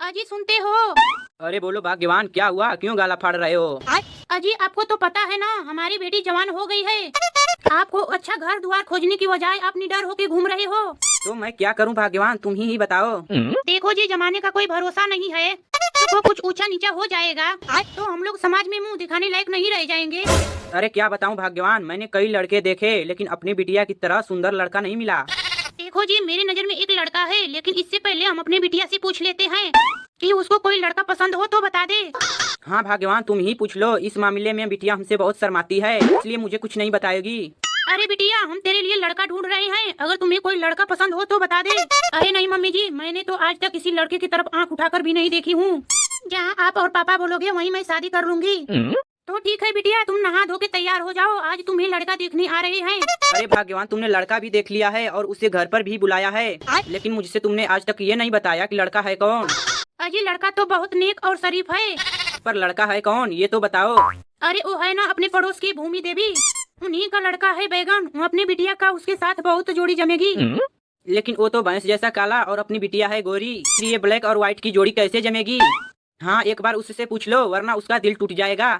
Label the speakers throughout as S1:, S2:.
S1: अजी सुनते हो?
S2: अरे बोलो भाग्यवान, क्या हुआ? क्यों गाला फाड़ रहे हो?
S1: अजी आपको तो पता है ना, हमारी बेटी जवान हो गई है। आपको अच्छा घर द्वार खोजने की बजाय आप निडर होके घूम रहे हो।
S2: तो मैं क्या करूं भाग्यवान, तुम ही बताओ।
S1: देखो जी, जमाने का कोई भरोसा नहीं है। तो कुछ ऊंचा नीचा हो जाएगा तो हम लोग समाज में मुंह दिखाने लायक नहीं रह जाएंगे।
S2: अरे क्या बताऊं भाग्यवान, मैंने कई लड़के देखे लेकिन अपनी बिटिया की तरह सुंदर लड़का नहीं मिला।
S1: देखो जी, मेरी नजर में एक लड़का है, लेकिन इससे पहले हम अपनी बिटिया से पूछ लेते हैं कि उसको कोई लड़का पसंद हो तो बता दे।
S2: हाँ भाग्यवान, तुम ही पूछ लो। इस मामले में बिटिया हमसे बहुत शर्माती है, इसलिए मुझे कुछ नहीं बताएगी।
S1: अरे बिटिया, हम तेरे लिए लड़का ढूंढ रहे हैं, अगर तुम्हें कोई लड़का पसंद हो तो बता दे। अरे नहीं मम्मी जी, मैंने तो आज तक किसी लड़के की तरफ आंख उठाकर भी नहीं देखी हूँ। जहाँ आप और पापा बोलोगे वहीं मैं शादी कर लूंगी। तो ठीक है बिटिया, तुम नहा धो के तैयार हो जाओ, आज तुम्हें लड़का देखने आ रहे हैं।
S2: अरे भाग्यवान, तुमने लड़का भी देख लिया है और उसे घर पर भी बुलाया है, लेकिन मुझसे तुमने आज तक ये नहीं बताया कि लड़का है कौन।
S1: अजी लड़का तो बहुत नेक और शरीफ है,
S2: पर लड़का है कौन ये तो बताओ।
S1: अरे वो है ना अपने पड़ोस की भूमि देवी, उन्हीं का लड़का है बैगन। अपनी बिटिया का उसके साथ बहुत जोड़ी जमेगी।
S2: लेकिन वो तो भैंस जैसा काला और अपनी बिटिया है गोरी, फिर ये ब्लैक और व्हाइट की जोड़ी कैसे जमेगी? हाँ, एक बार उससे पूछ लो वरना उसका दिल टूट जाएगा।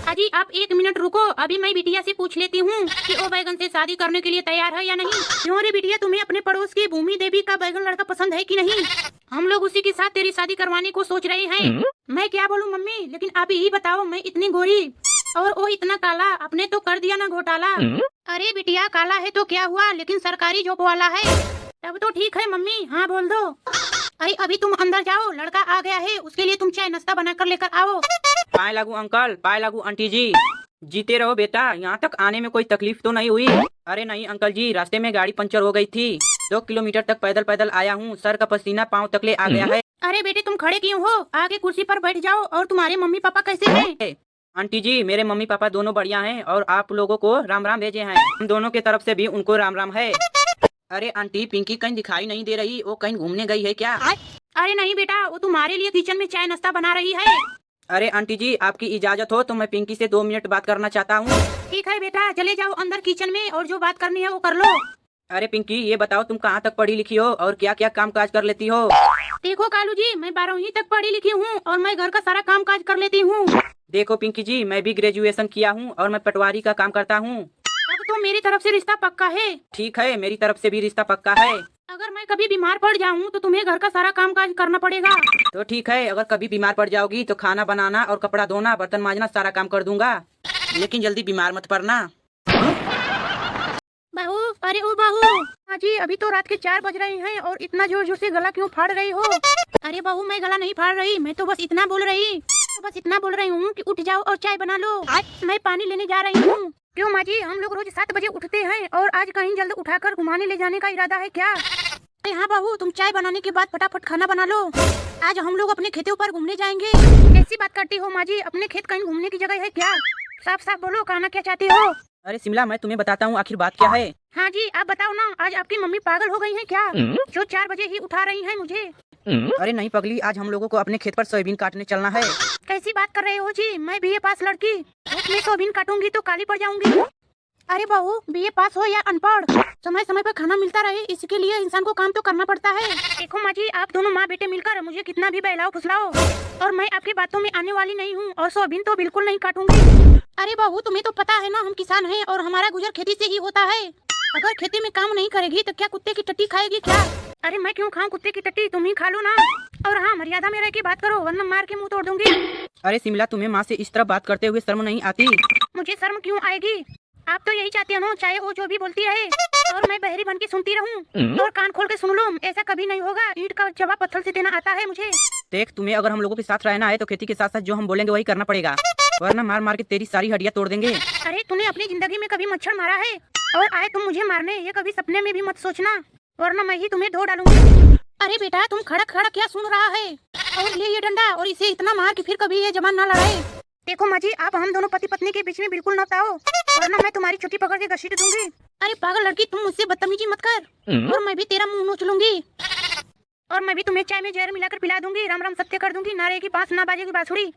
S1: अजी आप 1 मिनट रुको, अभी मैं बिटिया से पूछ लेती हूँ कि वो बैगन से शादी करने के लिए तैयार है या नहीं। क्यों रे बिटिया, तुम्हें अपने पड़ोस की भूमि देवी का बैगन लड़का पसंद है कि नहीं? हम लोग उसी के साथ तेरी शादी करवाने को सोच रहे हैं। मैं क्या बोलूँ मम्मी, लेकिन आप ही बताओ, मैं इतनी गोरी और वो इतना काला, आपने तो कर दिया ना घोटाला। अरे बिटिया, काला है तो क्या हुआ, लेकिन सरकारी जॉब वाला है, तब तो ठीक है मम्मी। हाँ बोल दो। अरे अभी तुम अंदर जाओ, लड़का आ गया है, उसके लिए तुम चाय नाश्ता बना कर लेकर आओ।
S2: पाए लागू अंकल, पाए लागू आंटी जी। जीते रहो बेटा, यहाँ तक आने में कोई तकलीफ तो नहीं हुई? अरे नहीं अंकल जी, रास्ते में गाड़ी पंचर हो गई थी, 2 किलोमीटर तक पैदल पैदल आया हूँ, सर का पसीना पाँव तक ले आ गया है।
S1: अरे बेटे तुम खड़े क्यों हो, आगे कुर्सी पर बैठ जाओ। और तुम्हारे मम्मी पापा कैसे हैं?
S2: आंटी जी, मेरे मम्मी पापा दोनों बढ़िया हैं और आप लोगों को राम राम भेजे हैं। हम दोनों के तरफ से भी उनको राम राम है। अरे आंटी, पिंकी कहीं दिखाई नहीं दे रही, वो कहीं घूमने गई है क्या?
S1: अरे नहीं बेटा, वो तुम्हारे लिए किचन में चाय नाश्ता बना रही है।
S2: अरे आंटी जी, आपकी इजाजत हो तो मैं पिंकी से 2 मिनट बात करना चाहता हूँ।
S1: ठीक है बेटा, चले जाओ अंदर किचन में और जो बात करनी है वो कर लो।
S2: अरे पिंकी, ये बताओ तुम कहाँ तक पढ़ी लिखी हो और क्या क्या काम काज कर लेती हो?
S1: देखो कालू जी, मैं 12वीं तक पढ़ी लिखी हूँ और मैं घर का सारा काम काज कर लेती हूँ।
S2: देखो पिंकी जी, मैं भी ग्रेजुएशन किया हूँ और मैं पटवारी का काम करता हूँ।
S1: अब तो मेरी तरफ से रिश्ता पक्का है।
S2: ठीक है, मेरी तरफ से भी रिश्ता पक्का है।
S1: अगर मैं कभी बीमार पड़ जाऊँ तो तुम्हें घर का सारा काम काज करना पड़ेगा।
S2: तो ठीक है, अगर कभी बीमार पड़ जाओगी तो खाना बनाना और कपड़ा धोना, बर्तन मांजना सारा काम कर दूंगा, लेकिन जल्दी बीमार मत पड़ना।
S1: बहू, अरे ओ बहू। हाँ जी, अभी तो रात के 4 बज रहे हैं और इतना जोर जोर से गला क्यों फाड़ रही हो? अरे बहू, मैं गला नहीं फाड़ रही, मैं तो बस इतना बोल रही हूँ कि उठ जाओ और चाय बना लो, मैं पानी लेने जा रही हूँ। क्यों माँ जी, हम लोग रोज 7 बजे उठते हैं और आज कहीं जल्द उठाकर घुमाने ले जाने का इरादा है क्या? अरे हाँ बहू, तुम चाय बनाने के बाद फटाफट खाना बना लो, आज हम लोग अपने खेतों पर घूमने जाएंगे। कैसी बात करती हो माँ जी, अपने खेत कहीं घूमने की जगह है क्या? साफ साफ बोलो, कहना क्या चाहती हो?
S2: अरे शिमला, मैं तुम्हें बताता हूँ आखिर बात क्या है।
S1: हाँ जी, आप बताओ ना, आज आपकी मम्मी पागल हो गई हैं क्या, जो 4 बजे ही उठा रही हैं मुझे?
S2: अरे नहीं पगली, आज हम लोगों को अपने खेत पर सोयाबीन काटने चलना है।
S1: कैसी बात कर रहे हो जी, मैं बीए पास लड़की, धूप में सोयाबीन काटूंगी तो काली पड़ जाऊंगी। अरे बहू, बीए पास हो या अनपढ़, समय समय पर खाना मिलता रहे, इसके लिए इंसान को काम तो करना पड़ता है। देखो माँ जी, आप दोनों माँ बेटे मिलकर मुझे कितना भी बहलाओ फुसलाओ और मैं आपकी बातों में आने वाली नहीं हूँ और सोयाबीन तो बिल्कुल नहीं काटूंगी। अरे बहू, तुम्हें तो पता है ना, हम किसान हैं और हमारा गुजर खेती से ही होता है। अगर खेती में काम नहीं करेगी तो क्या कुत्ते की टट्टी खाएगी क्या? अरे मैं क्यों खाऊं कुत्ते की टट्टी, तुम ही खा लो ना। और हाँ, मर्यादा में रह के बात करो वरना मार के मुंह तोड़ दूंगी।
S2: अरे शिमला, तुम्हें माँ से इस तरह बात करते हुए शर्म नहीं आती?
S1: मुझे शर्म क्यों आएगी, आप तो यही चाहते हो ना, चाहे वो जो भी बोलती रहे और मैं बहरी बन के सुनती रहूं और कान खोल के सुन लूं। ऐसा कभी नहीं होगा, ईंट का जवाब पत्थर से देना आता है मुझे।
S2: देख, तुम्हें अगर हम लोगों के साथ रहना है तो खेती के साथ साथ जो हम बोलेंगे वही करना पड़ेगा, वरना मार मार के तेरी सारी हड्डियां तोड़ देंगे।
S1: अरे तूने अपनी जिंदगी में कभी मच्छर मारा है और आए तुम मुझे मारने, ये कभी सपने में भी मत सोचना, वरना मैं ही तुम्हें धो डालूंगी। अरे बेटा, तुम खड़ा खड़ा क्या सुन रहा है, और ले ये डंडा और इसे इतना मार कि फिर कभी ये जबान ना लड़ाए। देखो माँ जी, आप हम दोनों पति पत्नी के बीच में बिल्कुल न आओ, वरना मैं तुम्हारी छुट्टी पकड़ के घसीट दूंगी। अरे पागल लड़की, तुम मुझसे बदतमीजी मत कर और मैं भी तेरा मुंह नोच लूंगी और मैं भी तुम्हें चाय में जहर मिलाकर पिला दूंगी। राम राम सत्य कर दूंगी, ना रहेगी बांस ना बाजेगी बांसुरी।